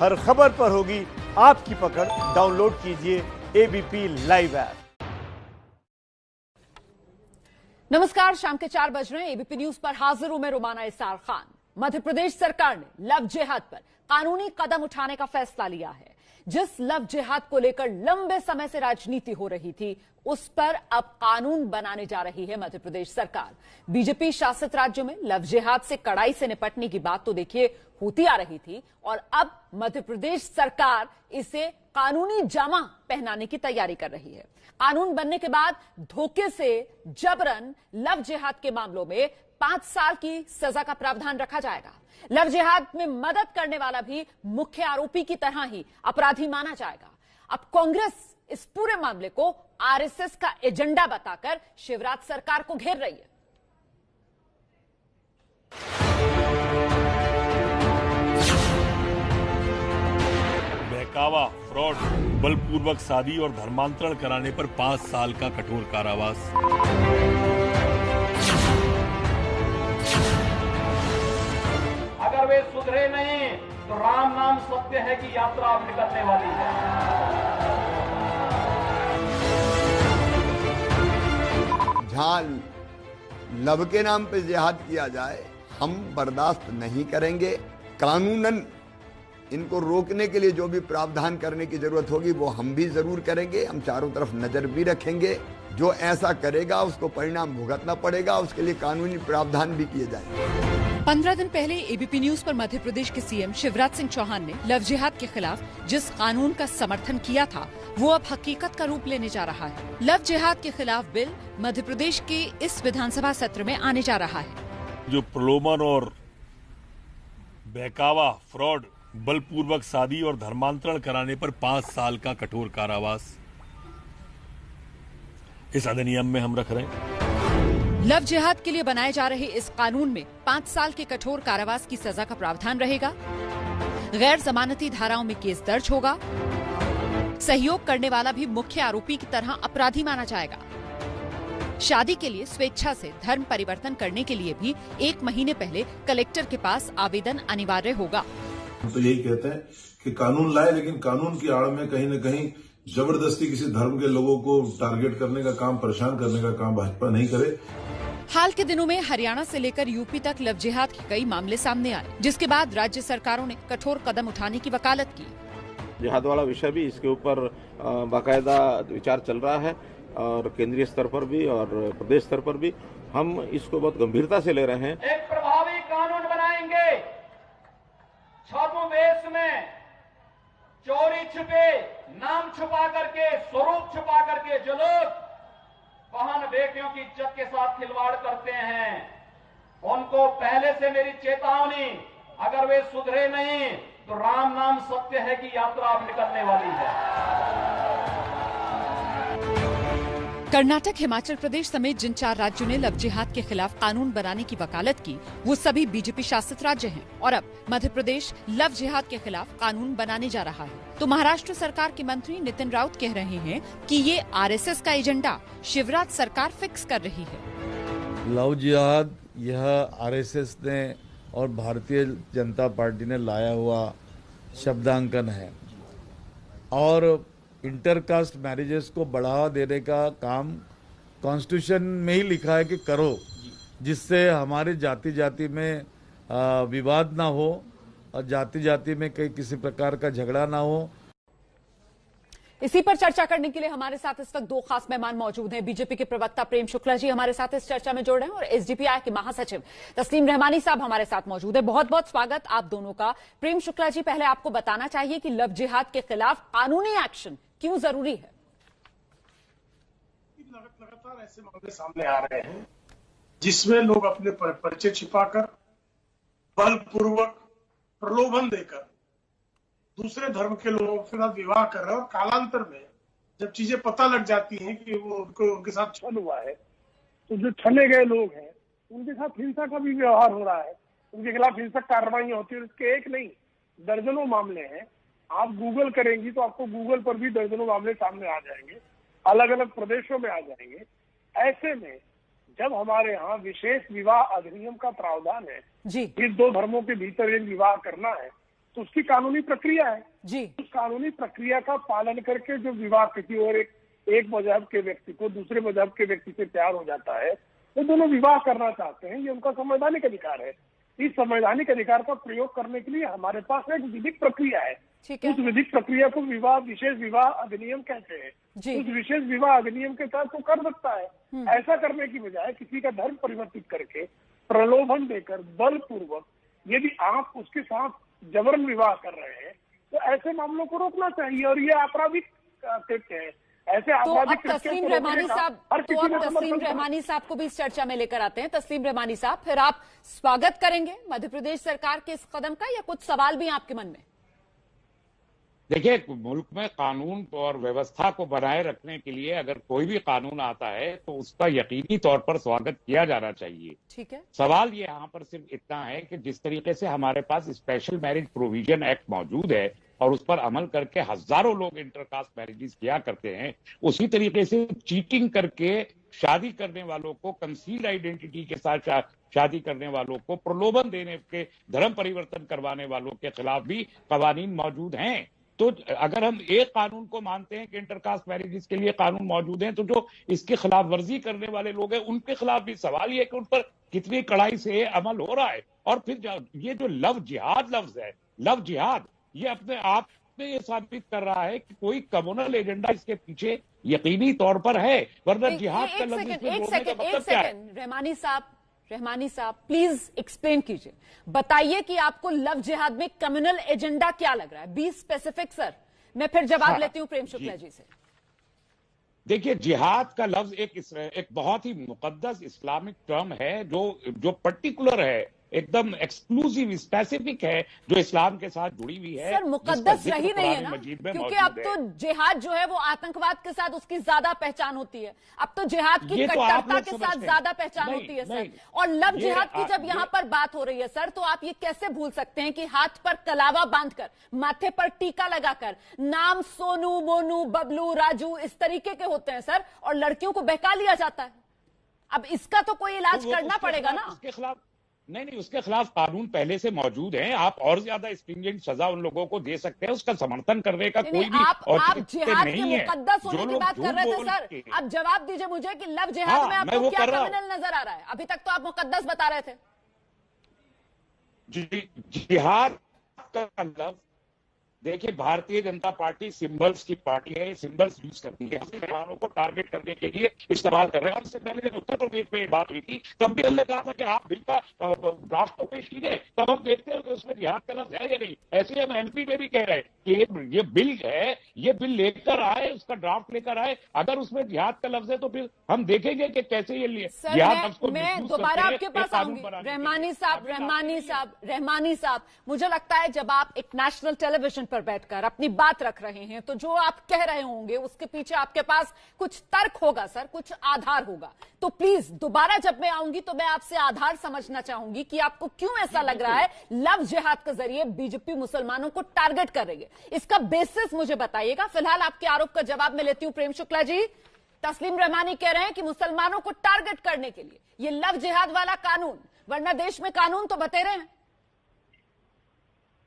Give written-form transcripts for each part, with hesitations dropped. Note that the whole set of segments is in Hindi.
हर खबर पर होगी आपकी पकड़। डाउनलोड कीजिए एबीपी लाइव ऐप। नमस्कार, शाम के 4 बज रहे हैं। एबीपी न्यूज पर हाजिर हूं मैं रुमाना इसार खान। मध्य प्रदेश सरकार ने लव जिहाद पर कानूनी कदम उठाने का फैसला लिया है। जिस लव जिहाद को लेकर लंबे समय से राजनीति हो रही थी, उस पर अब कानून बनाने जा रही है मध्य प्रदेश सरकार। बीजेपी शासित राज्यों में लव जिहाद से कड़ाई से निपटने की बात तो देखिए होती आ रही थी, और अब मध्य प्रदेश सरकार इसे कानूनी जामा पहनाने की तैयारी कर रही है। कानून बनने के बाद धोखे से जबरन लव जिहाद के मामलों में 5 साल की सजा का प्रावधान रखा जाएगा। लव जिहाद में मदद करने वाला भी मुख्य आरोपी की तरह ही अपराधी माना जाएगा। अब कांग्रेस इस पूरे मामले को आरएसएस का एजेंडा बताकर शिवराज सरकार को घेर रही है। बहकावा, फ्रॉड, बलपूर्वक शादी और धर्मांतरण कराने पर 5 साल का कठोर कारावास। अगर वे सुधरे नहीं तो राम नाम सत्य है कि यात्रा अब निकलने वाली है। जहां लव के नाम पे जिहाद किया जाए, हम बर्दाश्त नहीं करेंगे। कानूनन इनको रोकने के लिए जो भी प्रावधान करने की जरूरत होगी वो हम भी जरूर करेंगे। हम चारों तरफ नजर भी रखेंगे। जो ऐसा करेगा उसको परिणाम भुगतना पड़ेगा, उसके लिए कानूनी प्रावधान भी किए जाएंगे। 15 दिन पहले एबीपी न्यूज पर मध्य प्रदेश के सीएम शिवराज सिंह चौहान ने लव जिहाद के खिलाफ जिस कानून का समर्थन किया था, वो अब हकीकत का रूप लेने जा रहा है। लव जिहाद के खिलाफ बिल मध्य प्रदेश के इस विधानसभा सत्र में आने जा रहा है। जो प्रलोभन और बहकावा, फ्रॉड, बलपूर्वक शादी और धर्मांतरण कराने पर 5 साल का कठोर कारावास इस अधिनियम में हम रख रहे हैं। लव जिहाद के लिए बनाए जा रहे इस कानून में 5 साल के कठोर कारावास की सजा का प्रावधान रहेगा। गैर जमानती धाराओं में केस दर्ज होगा। सहयोग करने वाला भी मुख्य आरोपी की तरह अपराधी माना जाएगा। शादी के लिए स्वेच्छा से धर्म परिवर्तन करने के लिए भी 1 महीने पहले कलेक्टर के पास आवेदन अनिवार्य होगा। हम तो यही कहते हैं कि कानून लाए, लेकिन कानून की आड़ में कहीं न कहीं जबरदस्ती किसी धर्म के लोगों को टारगेट करने का काम, परेशान करने का काम भाजपा नहीं करे। हाल के दिनों में हरियाणा से लेकर यूपी तक लव जिहाद के कई मामले सामने आए, जिसके बाद राज्य सरकारों ने कठोर कदम उठाने की वकालत की। जिहाद वाला विषय भी, इसके ऊपर बाकायदा विचार चल रहा है, और केंद्रीय स्तर पर भी और प्रदेश स्तर पर भी हम इसको बहुत गंभीरता से ले रहे हैं। एक प्रभावी कानून बनाएंगे। छद्मवेश में चोरी छिपे, नाम छुपा करके, स्वरूप छुपा करके जो लोग बहन बेटियों की इज्जत के साथ खिलवाड़ करते हैं, उनको पहले से मेरी चेतावनी, अगर वे सुधरे नहीं तो राम नाम सत्य है कि यात्रा अब निकलने वाली है। कर्नाटक, हिमाचल प्रदेश समेत जिन 4 राज्यों ने लव जिहाद के खिलाफ कानून बनाने की वकालत की, वो सभी बीजेपी शासित राज्य हैं, और अब मध्य प्रदेश लव जिहाद के खिलाफ कानून बनाने जा रहा है। तो महाराष्ट्र सरकार के मंत्री नितिन राउत कह रहे हैं कि ये आरएसएस का एजेंडा शिवराज सरकार फिक्स कर रही है। लव जिहाद यह आरएसएस ने और भारतीय जनता पार्टी ने लाया हुआ शब्दांकन है, और इंटरकास्ट मैरिजेस को बढ़ावा देने का काम कॉन्स्टिट्यूशन में ही लिखा है कि करो, जिससे हमारे जाति जाति में विवाद ना हो और जाति जाति में कहीं किसी प्रकार का झगड़ा ना हो। इसी पर चर्चा करने के लिए हमारे साथ इस वक्त 2 खास मेहमान मौजूद हैं। बीजेपी के प्रवक्ता प्रेम शुक्ला जी हमारे साथ इस चर्चा में जुड़ रहे हैं, और एसडीपीआई के महासचिव तस्लीम रहमानी साहब हमारे साथ मौजूद है। बहुत बहुत स्वागत आप दोनों का। प्रेम शुक्ला जी, पहले आपको बताना चाहिए कि लव जिहाद के खिलाफ कानूनी एक्शन क्यों जरूरी है? लगातार ऐसे मामले सामने आ रहे हैं जिसमें लोग अपने परिचय छिपाकर, बलपूर्वक, प्रलोभन देकर दूसरे धर्म के लोगों के साथ विवाह कर रहे हैं, और कालांतर में जब चीजें पता लग जाती हैं कि वो उनके साथ छल हुआ है, तो जो छले गए लोग हैं उनके साथ हिंसा का भी व्यवहार हो रहा है, उनके खिलाफ हिंसक कार्रवाई होती है। इसके एक नहीं, दर्जनों मामले हैं। आप गूगल करेंगी तो आपको गूगल पर भी दर्जनों मामले सामने आ जाएंगे, अलग अलग प्रदेशों में आ जाएंगे। ऐसे में जब हमारे यहाँ विशेष विवाह अधिनियम का प्रावधान है जी, कि 2 धर्मों के भीतर एक विवाह करना है, तो उसकी कानूनी प्रक्रिया है जी। उस कानूनी प्रक्रिया का पालन करके जो विवाह किसी और एक मजहब के व्यक्ति को दूसरे मजहब के व्यक्ति से प्यार हो जाता है, तो दोनों विवाह करना चाहते हैं, ये उनका संवैधानिक अधिकार है। इस संवैधानिक अधिकार का प्रयोग करने के लिए हमारे पास एक विधिक प्रक्रिया है। उस विधिक प्रक्रिया को विशेष विवाह अधिनियम कहते हैं। उस विशेष विवाह अधिनियम के तहत वो कर सकता है। ऐसा करने की बजाय किसी का धर्म परिवर्तित करके प्रलोभन देकर बलपूर्वक यदि आप उसके साथ जबरन विवाह कर रहे हैं तो ऐसे मामलों को रोकना चाहिए और ये आपराधिक कृत्य है। ऐसे आपराधिक तो तस्लीम रहमानी साहब को भी इस चर्चा में लेकर आते हैं। तस्लीम रहमानी साहब, फिर आप स्वागत करेंगे मध्य प्रदेश सरकार के इस कदम का या कुछ सवाल भी आपके मन में? देखिए, मुल्क में कानून और व्यवस्था को बनाए रखने के लिए अगर कोई भी कानून आता है तो उसका यकीनी तौर पर स्वागत किया जाना चाहिए। ठीक है। सवाल ये यहाँ पर सिर्फ इतना है कि जिस तरीके से हमारे पास स्पेशल मैरिज प्रोविजन एक्ट मौजूद है और उस पर अमल करके हजारों लोग इंटरकास्ट मैरिजेस किया करते हैं, उसी तरीके से चीटिंग करके शादी करने वालों को, कंसील्ड आइडेंटिटी के साथ शादी करने वालों को, प्रलोभन देने के, धर्म परिवर्तन करवाने वालों के खिलाफ भी कवानीन मौजूद हैं। तो अगर हम एक कानून को मानते हैं कि इंटरकास्ट मैरिजेस के लिए कानून मौजूद हैं, तो जो इसकी खिलाफ वर्जी करने वाले लोग हैं उनके खिलाफ भी सवाल ये है कि उन पर कितनी कड़ाई से अमल हो रहा है। और फिर ये जो लव जिहाद लफ्ज है, लव जिहाद, ये अपने आप में ये साबित कर रहा है कि कोई कम्युनल एजेंडा इसके पीछे यकीनी तौर पर है, वरना जिहाद का लफ्ज इसमें जोड़ने का मतलब क्या है? रहमानी साहब प्लीज एक्सप्लेन कीजिए, बताइए कि आपको लव जिहाद में कम्युनल एजेंडा क्या लग रहा है? Be specific sir. मैं फिर जवाब लेती हूं प्रेम शुक्ला जी से। देखिए, जिहाद का लफ्ज एक बहुत ही मुकद्दस इस्लामिक टर्म है जो पर्टिकुलर है, एकदम एक्सक्लूसिव स्पेसिफिक है, जो इस्लाम के साथ जुड़ी हुई है। सर मुकद्दस रही नहीं है ना, क्योंकि अब तो जिहाद जो है वो आतंकवाद के साथ उसकी ज्यादा पहचान होती है। अब तो जिहाद की कट्टरता के साथ ज्यादा पहचान होती है सर। और लव जिहाद की जब यहाँ पर बात हो रही है सर, तो आप ये कैसे भूल सकते हैं कि हाथ पर कलावा बांधकर, माथे पर टीका लगाकर, नाम सोनू, मोनू, बबलू, राजू इस तरीके के होते हैं सर, और लड़कियों को बहका लिया जाता है। अब इसका तो कोई इलाज करना पड़ेगा ना। उसके खिलाफ नहीं, उसके खिलाफ कानून पहले से मौजूद है। आप और ज्यादा स्ट्रिंजेंट सजा उन लोगों को दे सकते हैं, उसका समर्थन करने का कोई भी आप जिहाद के मुकद्दस होने की बात कर रहे थे सर। अब जवाब दीजिए मुझे कि लव जिहाद में आपको क्या क्रिमिनल नजर आ रहा है? अभी तक तो आप मुकद्दस बता रहे थे। जिहाद का लफ्ज, देखिए, भारतीय जनता पार्टी सिंबल्स की पार्टी है, सिंबल्स यूज करती है, मुसलमानों को टारगेट करने के लिए इस्तेमाल कर रहे हैं। और इससे पहले जब उत्तर प्रदेश में बात हुई थी तब भी हमने कहा था कि आप बिल का ड्राफ्ट को पेश कीजिए, तब हम देखते हैं कि उसमें जिहाद का लफ्ज है या नहीं। ऐसे हम एमपी में भी कह रहे हैं कि ये बिल है, ये बिल लेकर आए, उसका ड्राफ्ट लेकर आए, अगर उसमें जिहाद का लफ्ज है तो फिर हम देखेंगे कि कैसे ये मैं दोबारा आपके पास आऊंगी। रहमानी साहब, मुझे लगता है जब आप एक नेशनल टेलीविजन पर बैठकर अपनी बात रख रहे हैं तो जो आप कह रहे होंगे उसके पीछे आपके पास कुछ तर्क होगा सर, कुछ आधार होगा। तो प्लीज दोबारा जब मैं आऊंगी तो मैं आपसे आधार समझना चाहूंगी कि आपको क्यों ऐसा लग रहा है लव जिहाद के जरिए बीजेपी मुसलमानों को टारगेट कर रही है। इसका बेसिस मुझे बताइएगा। फिलहाल आपके आरोप का जवाब मैं लेती हूं प्रेम शुक्ला जी। तस्लीम रहमानी कह रहे हैं कि मुसलमानों को टारगेट करने के लिए ये लव जिहाद वाला कानून, वरना देश में कानून तो बतेरे हैं।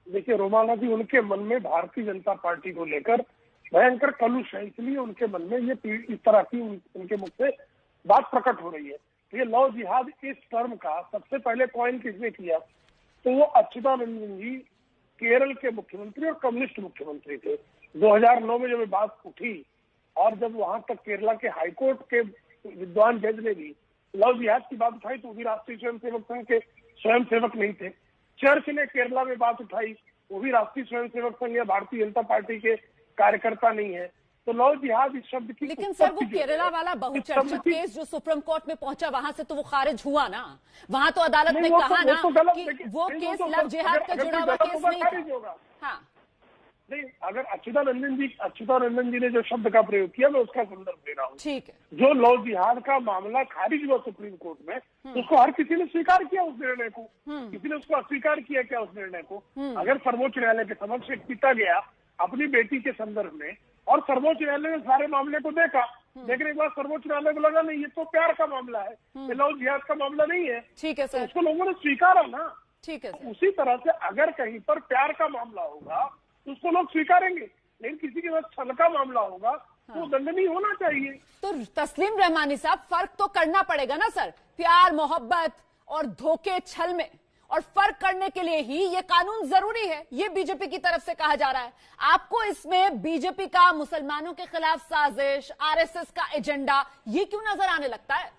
देखिए रोमाना जी, उनके मन में भारतीय जनता पार्टी को लेकर भयंकर कलुष है, इसलिए उनके मन में ये इस तरह की उनके मुख से बात प्रकट हो रही है। ये लव जिहाद इस टर्म का सबसे पहले कॉइन किसने किया? तो वो अच्युतानंदन जी केरल के मुख्यमंत्री और कम्युनिस्ट मुख्यमंत्री थे। 2009 में जब ये बात उठी और जब वहां तक केरला के हाईकोर्ट के विद्वान जज ने भी लव जिहाद की बात उठाई तो वो भी राष्ट्रीय स्वयंसेवक संघ के स्वयंसेवक नहीं थे। चर्च ने केरला में बात उठाई, वो भी राष्ट्रीय स्वयंसेवक संघ या भारतीय जनता पार्टी के कार्यकर्ता नहीं है। तो लव जिहाद इस शब्द की, लेकिन सर वो केरला वाला बहुचर्चित केस जो सुप्रीम कोर्ट में पहुंचा वहां से तो वो खारिज हुआ ना। वहां तो अदालत ने कहा ना कि वो केस लव जिहाद का जुड़ा हुआ केस नहीं था। हाँ नहीं, अगर अच्युतानंदन जी ने जो शब्द का प्रयोग किया मैं उसका संदर्भ दे रहा हूँ। ठीक है। जो लव जिहाद का मामला खारिज हुआ सुप्रीम कोर्ट में, उसको हर किसी ने स्वीकार किया उस निर्णय को, किसी ने उसको अस्वीकार किया क्या उस निर्णय को? अगर सर्वोच्च न्यायालय के समक्ष एक पिता गया अपनी बेटी के संदर्भ में और सर्वोच्च न्यायालय ने सारे मामले को देखा, देखने के बाद सर्वोच्च न्यायालय को लगा नहीं ये तो प्यार का मामला है, ये लव जिहाद का मामला नहीं है, ठीक है सर, उसको लोगों ने स्वीकारा ना। ठीक है सर। उसी तरह से अगर कहीं पर प्यार का मामला होगा तो उसको लोग स्वीकारेंगे, लेकिन किसी के साथ छल का मामला होगा तो दंडनीय होना चाहिए। तो तस्लीम रहमानी साहब, फर्क तो करना पड़ेगा ना सर, प्यार मोहब्बत और धोखे छल में, और फर्क करने के लिए ही ये कानून जरूरी है, ये बीजेपी की तरफ से कहा जा रहा है। आपको इसमें बीजेपी का मुसलमानों के खिलाफ साजिश, आरएसएस का एजेंडा, ये क्यों नजर आने लगता है?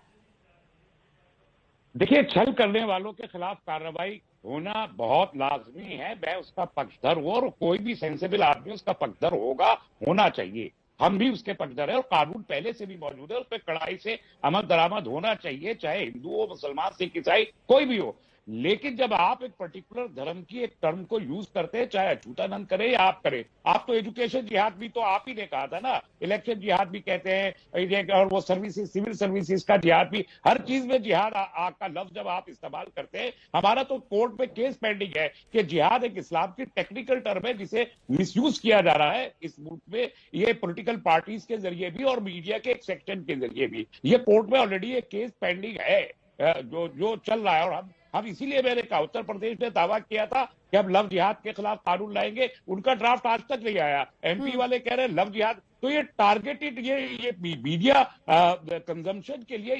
देखिए, छल करने वालों के खिलाफ कार्रवाई होना बहुत लाजमी है। मैं उसका पक्षधर हूं और कोई भी सेंसिबल आदमी उसका पक्षधर होगा, होना चाहिए। हम भी उसके पक्षधर है और कानून पहले से भी मौजूद है, उस पर कड़ाई से अमल दरामद होना चाहिए, चाहे हिंदू हो, मुसलमान, सिख, ईसाई, कोई भी हो। लेकिन जब आप एक पर्टिकुलर धर्म की एक टर्म को यूज करते हैं, चाहे अछूतानंद करे या आप करें, आप तो एजुकेशन जिहाद भी तो आप ही ने कहा था ना, इलेक्शन जिहाद भी कहते हैं, और वो सर्विसेज, सिविल सर्विसेज का जिहाद भी, हर चीज में जिहाद का लफ्ज जब आप इस्तेमाल करते हैं। हमारा तो कोर्ट में केस पेंडिंग है कि जिहाद एक इस्लाम की टेक्निकल टर्म है जिसे मिसयूज किया जा रहा है इस मुल्क में, ये पॉलिटिकल पार्टीज के जरिए भी और मीडिया के एक सेक्शन के जरिए भी। ये कोर्ट में ऑलरेडी एक केस पेंडिंग है जो चल रहा है। और हम इसीलिए मैंने कहा, उत्तर प्रदेश ने दावा किया था कि हम लव जिहाद के खिलाफ कानून लाएंगे, उनका ड्राफ्ट आज तक नहीं आया। एमपी वाले कह रहे हैं लव जिहाद, तो ये टारगेटेड ये मीडिया कंजम्पशन के लिए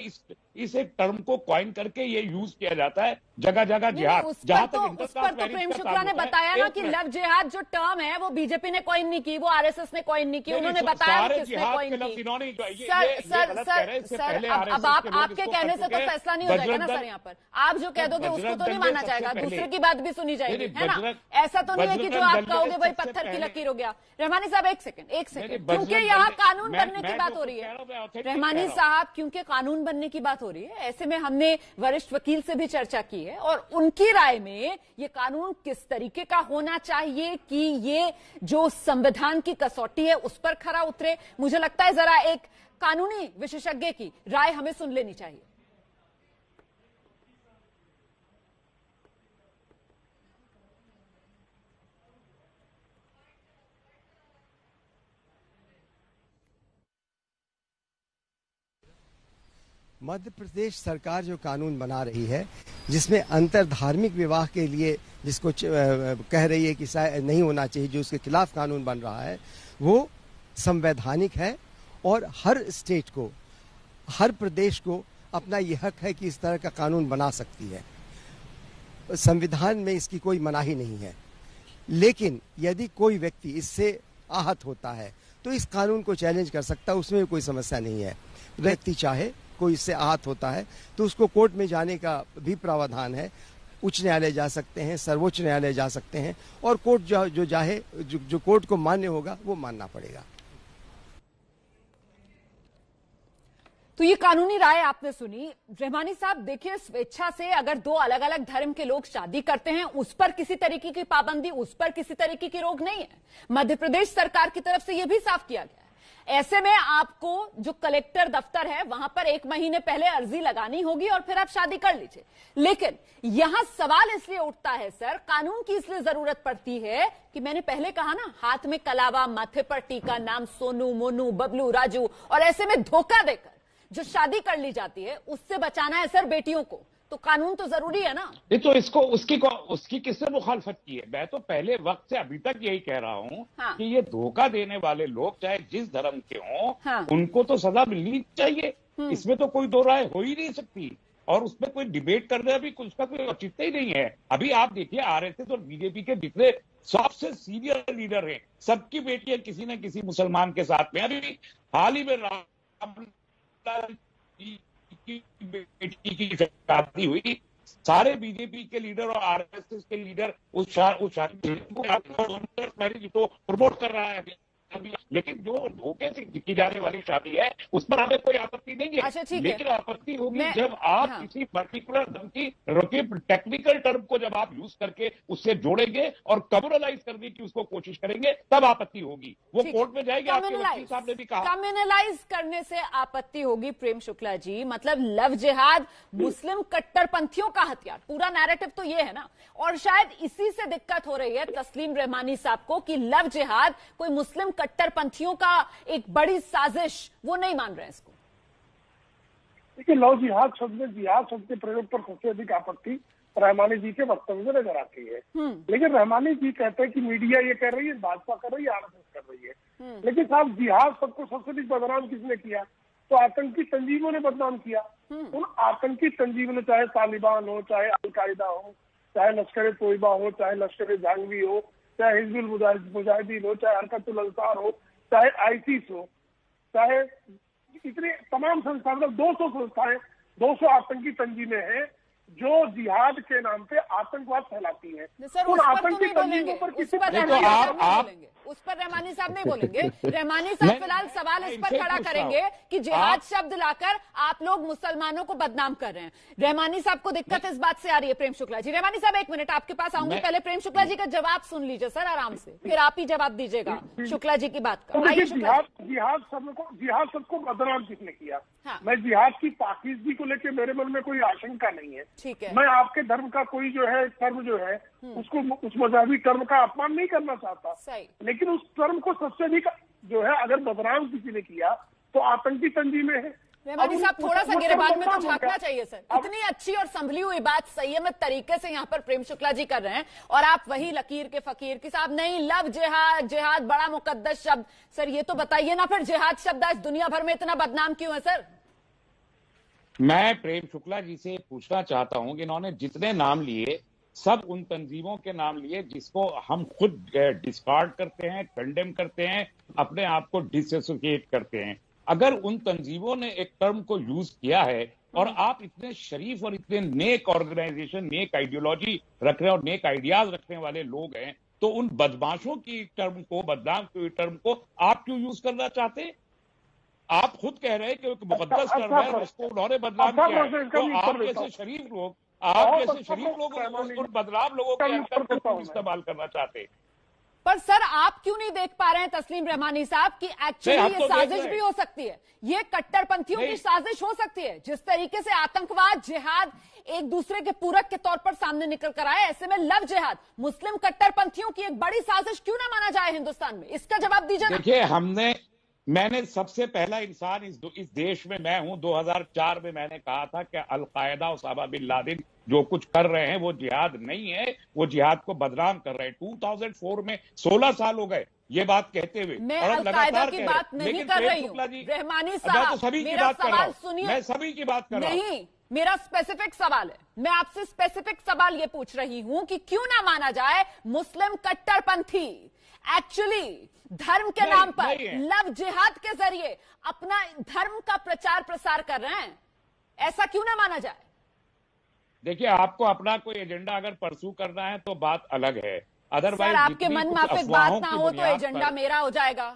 इस एक टर्म को कॉइन करके ये यूज किया जाता है जगह जगह जिहाद। जहां तक उस पर तो प्रेम शुक्ला ने बताया ना कि लव जिहाद जो टर्म है वो बीजेपी ने कॉइन नहीं की, वो आरएसएस ने कॉइन नहीं की, उन्होंने बताया किसने कॉइन की। सर अब आपके कहने से तो फैसला नहीं हो जाएगा ना सर, यहाँ पर आप जो कह दोगे उसको तो नहीं माना जाएगा, दूसरे की बात भी सुनी जाएगी, है ना? ऐसा तो नहीं है कि जो आप कहोगे वही पत्थर की लकीर हो गया। रहमानी साहब एक सेकंड, क्योंकि यहाँ कानून बनने की बात हो रही है, रहमानी साहब, क्योंकि कानून बनने की बात हो रही है, ऐसे में हमने वरिष्ठ वकील से भी चर्चा की है और उनकी राय में ये कानून किस तरीके का होना चाहिए कि ये जो संविधान की कसौटी है उस पर खरा उतरे। मुझे लगता है जरा एक कानूनी विशेषज्ञ की राय हमें सुन लेनी चाहिए। मध्य प्रदेश सरकार जो कानून बना रही है जिसमें अंतर धार्मिक विवाह के लिए जिसको कह रही है कि नहीं होना चाहिए, जो उसके खिलाफ कानून बन रहा है वो संवैधानिक है और हर स्टेट को, हर प्रदेश को अपना ये हक है कि इस तरह का कानून बना सकती है। संविधान में इसकी कोई मनाही नहीं है। लेकिन यदि कोई व्यक्ति इससे आहत होता है तो इस कानून को चैलेंज कर सकता है, उसमें कोई समस्या नहीं है। व्यक्ति चाहे कोई इससे आहत होता है तो उसको कोर्ट में जाने का भी प्रावधान है। उच्च न्यायालय जा सकते हैं, सर्वोच्च न्यायालय जा सकते हैं और कोर्ट जो कोर्ट को मान्य होगा वो मानना पड़ेगा। तो ये कानूनी राय आपने सुनी। रहमानी साहब देखिए, स्वेच्छा से अगर दो अलग अलग धर्म के लोग शादी करते हैं उस पर किसी तरीके की पाबंदी, उस पर किसी तरीके की रोक नहीं है। मध्य प्रदेश सरकार की तरफ से यह भी साफ किया गया है। ऐसे में आपको जो कलेक्टर दफ्तर है वहां पर 1 महीने पहले अर्जी लगानी होगी और फिर आप शादी कर लीजिए। लेकिन यहां सवाल इसलिए उठता है सर, कानून की इसलिए जरूरत पड़ती है कि मैंने पहले कहा ना, हाथ में कलावा, माथे पर टीका, नाम सोनू, मोनू, बबलू, राजू, और ऐसे में धोखा देकर जो शादी कर ली जाती है उससे बचाना है सर बेटियों को, तो कानून तो जरूरी है ना। नहीं तो उसकी किसने मुखालफत की है? मैं तो पहले वक्त से अभी तक यही कह रहा हूं कि ये धोखा देने वाले लोग चाहे जिस धर्म के हों उनको तो सजा मिलनी चाहिए। इसमें तो कोई दो राय हो ही नहीं सकती और उसमें कोई डिबेट करना भी उसका कोई औचित्य ही नहीं है। अभी आप देखिए, आरएसएस और बीजेपी के जितने सबसे सीनियर लीडर हैं सबकी बेटियां किसी न किसी मुसलमान के साथ में। अभी हाल ही में की बेटी की शादी हुई, सारे बीजेपी के लीडर और आरएसएस के लीडर उस शादी को प्रमोट कर रहा है। लेकिन जो धोखे से की जाने वाली शादी है उस पर हमें कोई आपत्ति नहीं है। अच्छा, लेकिन आपत्ति होगी जब आप किसी पर्टिकुलर धर्म की टेक्निकल टर्म को जब आप यूज करके उससे जोड़ेंगे और कम्युनलाइज करने की उसको कोशिश करेंगे, तब आपत्ति होगी। वो कोर्ट में जाएगी। आपके वकील साहब ने भी कहा कम्युनलाइज करने से आपत्ति होगी। प्रेम शुक्ला जी, मतलब लव जिहाद मुस्लिम कट्टरपंथियों का हथियार, पूरा नैरेटिव तो ये है ना। और शायद इसी से दिक्कत हो रही है तस्लीम रहमानी साहब को कि लव जिहाद कोई मुस्लिम कट्टरपंथियों का एक बड़ी साजिश, वो नहीं मान रहे हैं इसको। देखिए, लव जिहाद शब्द में जिहाद शब्द के प्रयोग पर सबसे अधिक आपत्ति रहमानी जी के वक्तव्य में नजर आती है। लेकिन रहमानी जी कहते हैं कि मीडिया ये कह रही है, भाजपा कर रही है, आरएसएस कर रही है। लेकिन साहब जिहाद सबको सबसे अधिक बदनाम किसने किया? तो आतंकी तंजीमों ने बदनाम किया। उन आतंकी तंजीमों ने, चाहे तालिबान हो, चाहे अलकायदा हो, चाहे लश्कर तोयबा हो, चाहे लश्कर जहांगवी हो, चाहे हिजबुल मुजाहिदीन हो, चाहे हरकतुल अंसार हो, चाहे आईसिस हो, चाहे इतने तमाम संस्थान, 200 संस्थाएं, 200 आतंकी तंजीमें हैं जो जिहाद के नाम पे आतंकवाद फैलाती है। उन आतंकी तंजीमों पर किसी उस पर रहमानी साहब नहीं बोलेंगे। रहमानी साहब फिलहाल सवाल इस पर खड़ा करेंगे कि जिहाद शब्द लाकर आप लोग मुसलमानों को बदनाम कर रहे हैं। रहमानी साहब को दिक्कत इस बात से आ रही है। प्रेम शुक्ला जी, रहमानी साहब एक मिनट आपके पास आऊंगी, पहले प्रेम शुक्ला जी का जवाब सुन लीजिए सर आराम से, फिर आप ही जवाब दीजिएगा शुक्ला जी की बात का। जिहाद सबको बदनाम किसने किया? मैं जिहाद की पाकीज़गी को लेकर मेरे मन में कोई आशंका नहीं है। ठीक है, मैं आपके धर्म का कोई जो है टर्म जो है उसको, उस मजहबी टर्म का अपमान नहीं करना चाहता। सही। लेकिन उस टर्म को सबसे अधिक जो है अगर बदनाम किसी ने किया तो आतंकी तंजीमें हैं। रहमानी साहब थोड़ा सा गिरेबान में तो झांकना चाहिए सर। इतनी अच्छी और संभली हुई बात संयमित तरीके से यहाँ पर प्रेम शुक्ला जी कर रहे हैं और आप वही लकीर के फकीर की साहब नहीं, लव जिहाद, जिहाद बड़ा मुकद्दस शब्द। सर ये तो बताइए ना फिर जिहाद शब्द आज दुनिया भर में इतना बदनाम क्यों है सर? मैं प्रेम शुक्ला जी से पूछना चाहता हूं कि इन्होंने जितने नाम लिए सब उन तंजीमों के नाम लिए जिसको हम खुद डिस्कार्ड करते हैं, कंडेम करते हैं, अपने आप को डिसोसिएट करते हैं। अगर उन तंजीमों ने एक टर्म को यूज किया है और आप इतने शरीफ और इतने नेक ऑर्गेनाइजेशन, नेक आइडियोलॉजी रख रहे हैं और नेक आइडियाज रखने वाले लोग हैं, तो उन बदमाशों की टर्म को, बदनाम की टर्म को आप क्यों यूज करना चाहते हैं? आप खुद कह रहे हैं कि एक मुकद्दस टर्म है, उसको उन्होंने बदनाम किया है। तो आप जैसे शरीफ लोग, उन बदनाम लोगों के अंतर को क्यों इस्तेमाल करना चाहते हैं? पर सर आप क्यों नहीं देख पा रहे हैं तस्लीम रहमानी साहब कि एक्चुअली ये साजिश भी हो सकती है, ये कट्टरपंथियों की साजिश हो सकती है। जिस तरीके से आतंकवाद, जिहाद एक दूसरे के पूरक के तौर पर सामने निकल कर आए, ऐसे में लव जिहाद मुस्लिम कट्टरपंथियों की एक बड़ी साजिश क्यों ना माना जाए हिंदुस्तान में? इसका जवाब दीजिए। देखिए, मैंने सबसे पहला इंसान इस देश में मैं हूं। 2004 में मैंने कहा था कि अलकायदा, उसामा बिन लादेन जो कुछ कर रहे हैं वो जिहाद नहीं है, वो जिहाद को बदनाम कर रहे हैं। 2004 में 16 साल हो गए ये बात कहते हुए, मैं अलकायदा की बात नहीं कर रही हूं रहमानी साहब, तो सभी की बात कर रहा हूं, मैं सभी की बात कर रहा हूं। नहीं, मेरा स्पेसिफिक सवाल है, मैं आपसे स्पेसिफिक सवाल ये पूछ रही हूं कि क्यों ना माना जाए मुस्लिम कट्टरपंथी एक्चुअली धर्म के नाम पर लव जिहाद के जरिए अपना धर्म का प्रचार प्रसार कर रहे हैं, ऐसा क्यों ना माना जाए? देखिए, आपको अपना कोई एजेंडा अगर परसू करना है तो बात अलग है, अदरवाइज आपके मन माफिक बात ना हो तो एजेंडा मेरा हो जाएगा।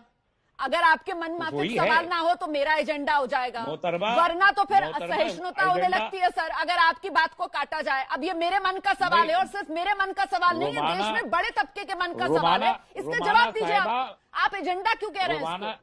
अगर आपके मन माफिक सवाल ना हो तो मेरा एजेंडा हो जाएगा, वरना तो फिर असहिष्णुता होने लगती है सर अगर आपकी बात को काटा जाए। अब ये मेरे मन का सवाल है और सिर्फ मेरे मन का सवाल नहीं है, देश में बड़े तबके के मन का सवाल है। इसका जवाब दीजिए। आप एजेंडा क्यों कह रहे हैं?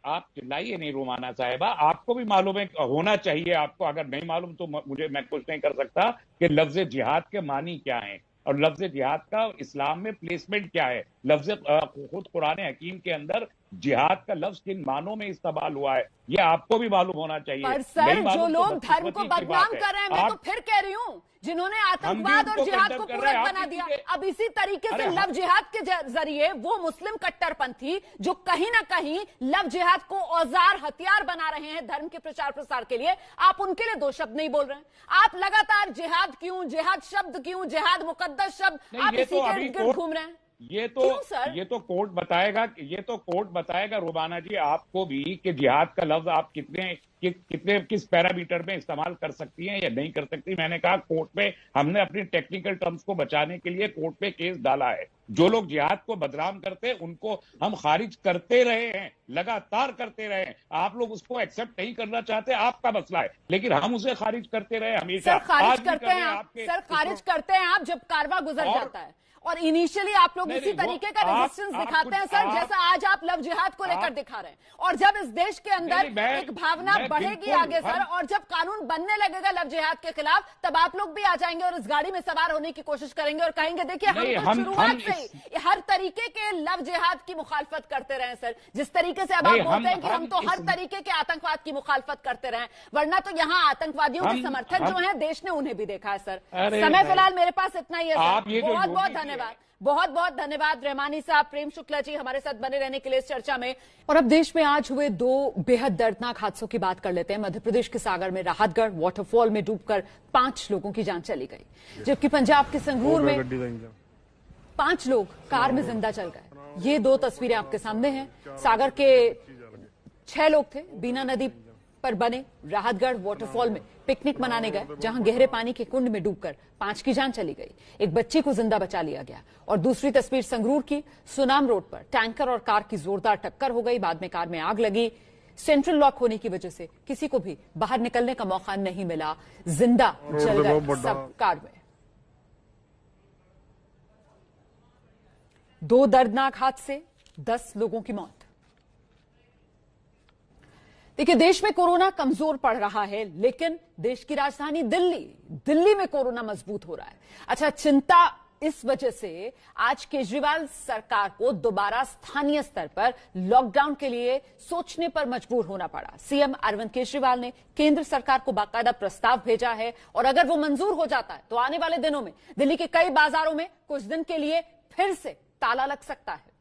आप चिल्लाइए नहीं रोमाना साहिबा, आपको भी मालूम है, होना चाहिए आपको। अगर नहीं मालूम तो मैं कुछ नहीं कर सकता कि लफ्ज जिहाद के मानी क्या है और लफ्ज जिहाद का इस्लाम में प्लेसमेंट क्या है। लफ्ज खुद कुरान हकीम के अंदर जिहाद का लफ्ज किन मानों में इस्तेमाल हुआ है ये आपको भी मालूम होना चाहिए। पर सर जो लोग धर्म को बदनाम कर रहे हैं, मैं तो फिर कह रही हूँ, जिन्होंने आतंकवाद और जिहाद को पूरक बना दिया, अब इसी तरीके से लव जिहाद के जरिए वो मुस्लिम कट्टरपंथी जो कहीं ना कहीं लव जिहाद को औजार, हथियार बना रहे हैं धर्म के प्रचार प्रसार के लिए, आप उनके लिए दो शब्द नहीं बोल रहे हैं। आप लगातार जिहाद क्यों, जिहाद शब्द क्यों, जिहाद मुकद्दस शब्द, आप इसी के इर्द गिर्द घूम रहे हैं। ये तो कोर्ट बताएगा रोमाना जी आपको भी कि जिहाद का लफ्ज आप किस पैरामीटर में इस्तेमाल कर सकती हैं या नहीं कर सकती। मैंने कहा कोर्ट पे हमने अपनी टेक्निकल टर्म्स को बचाने के लिए कोर्ट पे केस डाला है। जो लोग जिहाद को बदनाम करते हैं उनको हम खारिज करते रहे हैं, लगातार करते रहे हैं। आप लोग उसको एक्सेप्ट नहीं करना चाहते, आपका मसला है, लेकिन हम उसे खारिज करते रहे हमेशा। खारिज करते हैं आप जब कारवां गुजर जाता है और इनिशियली आप लोग इसी तरीके का रेजिस्टेंस दिखाते हैं सर, जैसा आज आप लव जिहाद को लेकर दिखा रहे हैं। और जब इस देश के अंदर एक भावना बढ़ेगी आगे सर, और जब कानून बनने लगेगा लव जिहाद के खिलाफ, तब आप लोग भी आ जाएंगे और इस गाड़ी में सवार होने की कोशिश करेंगे और कहेंगे देखिए हम तो शुरुआत से ही हर तरीके के लव जिहाद की मुखालफत करते रहे सर। जिस तरीके से अब आप बोलते हैं कि हम तो हर तरीके के आतंकवाद की मुखालफत करते रहे, वरना तो यहाँ आतंकवादियों के समर्थक जो हैं देश ने उन्हें भी देखा है सर। समय फिलहाल मेरे पास इतना ही है सर। बहुत बहुत धन्यवाद, बहुत बहुत धन्यवाद रहमानी साहब, प्रेम शुक्ला जी हमारे साथ बने रहने के लिए इस चर्चा में। और अब देश में आज हुए 2 बेहद दर्दनाक हादसों की बात कर लेते हैं। मध्य प्रदेश के सागर में राहतगढ़ वाटरफॉल में डूबकर 5 लोगों की जान चली गई, जबकि पंजाब के संगरूर में 5 लोग कार में जिंदा चल गए। ये 2 तस्वीरें आपके सामने हैं। सागर के 6 लोग थे, बीना नदी पर बने राहतगढ़ वाटरफॉल में पिकनिक मनाने गए, जहां गहरे पानी के कुंड में डूबकर 5 की जान चली गई। एक बच्ची को जिंदा बचा लिया गया। और दूसरी तस्वीर संगरूर की, सुनाम रोड पर टैंकर और कार की जोरदार टक्कर हो गई। बाद में कार में आग लगी। सेंट्रल लॉक होने की वजह से किसी को भी बाहर निकलने का मौका नहीं मिला, जिंदा जल गए सब कार में। 2 दर्दनाक हादसे, 10 लोगों की मौत। देखिए, देश में कोरोना कमजोर पड़ रहा है, लेकिन देश की राजधानी दिल्ली में कोरोना मजबूत हो रहा है। अच्छा, चिंता इस वजह से आज केजरीवाल सरकार को दोबारा स्थानीय स्तर पर लॉकडाउन के लिए सोचने पर मजबूर होना पड़ा। सीएम अरविंद केजरीवाल ने केंद्र सरकार को बाकायदा प्रस्ताव भेजा है, और अगर वो मंजूर हो जाता है तो आने वाले दिनों में दिल्ली के कई बाजारों में कुछ दिन के लिए फिर से ताला लग सकता है।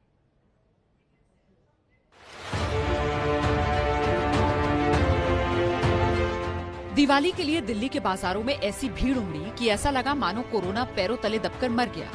दिवाली के लिए दिल्ली के बाजारों में ऐसी भीड़ उमड़ी कि ऐसा लगा मानो कोरोना पैरों तले दबकर मर गया।